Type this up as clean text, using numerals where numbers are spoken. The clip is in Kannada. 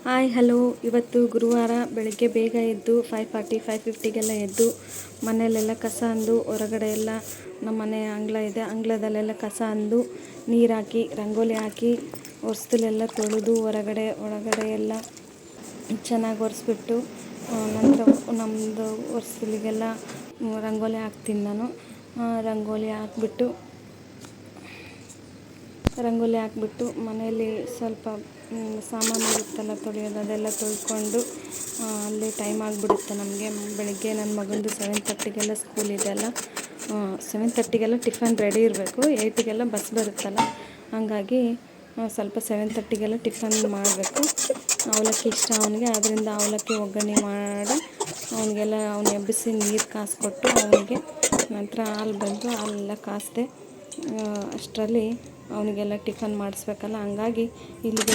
Hi hello. ಇವತ್ತು ಗುರುವಾರ ಬೆಳಗ್ಗೆ ಬೇಗ ಎದ್ದು 5:40 5:50ಗೆಲ್ಲ ಎದ್ದು ಮನೆಯಲ್ಲೆಲ್ಲ ಕಸ ಅಂದು, ಹೊರಗಡೆ ಎಲ್ಲ ನಮ್ಮ ಮನೆ ಅಂಗಳ ಇದೆ, ಅಂಗಳದಲ್ಲೆಲ್ಲ ಕಸ ಅಂದು ನೀರು ಹಾಕಿ ರಂಗೋಲಿ ಹಾಕಿ ಹೊಸ್ತಿಲೆಲ್ಲ ತೊಳೆದು ಒಳಗಡೆ ಎಲ್ಲ ಚೆನ್ನಾಗಿ ಒರೆಸ್ಬಿಟ್ಟು ನಂತರ ನಮ್ಮದು ಹೊಸ್ತಿಲಿಗೆಲ್ಲ ರಂಗೋಲಿ ಹಾಕ್ತೀನಿ ನಾನು. ರಂಗೋಲಿ ಹಾಕ್ಬಿಟ್ಟು ಮನೆಯಲ್ಲಿ ಸ್ವಲ್ಪ ಸಾಮಾನು ಇರುತ್ತಲ್ಲ ತೊಳೆಯೋದು, ಅದೆಲ್ಲ ತೊಳ್ಕೊಂಡು ಅಲ್ಲಿ ಟೈಮ್ ಆಗಿಬಿಡುತ್ತೆ ನಮಗೆ. ಬೆಳಗ್ಗೆ ನನ್ನ ಮಗಂದು 7:30ಗೆಲ್ಲ ಸ್ಕೂಲ್ ಇದೆಯಲ್ಲ, 7:30ಗೆಲ್ಲ ಟಿಫನ್ ರೆಡಿ ಇರಬೇಕು, 8ಗೆಲ್ಲ ಬಸ್ ಬರುತ್ತಲ್ಲ, ಹಾಗಾಗಿ ಸ್ವಲ್ಪ 7:30ಗೆಲ್ಲ ಟಿಫನ್ ಮಾಡಬೇಕು. ಅವಲಕ್ಕಿ ಇಷ್ಟ ಅವನಿಗೆ, ಅದರಿಂದ ಅವಲಕ್ಕಿ ಒಗ್ಗರಣೆ ಮಾಡಿ ಅವನು ಎಬ್ಬಿಸಿ ನೀರು ಕಾಸಿಕೊಟ್ಟು ಅವನಿಗೆ ನಂತರ ಹಾಲೆಲ್ಲ ಕಾಸಿದೆ. ಅಷ್ಟರಲ್ಲಿ ಅವನಿಗೆಲ್ಲ ಟಿಫನ್ ಮಾಡಿಸ್ಬೇಕಲ್ಲ, ಹಂಗಾಗಿ ಇಲ್ಲಿಗೆ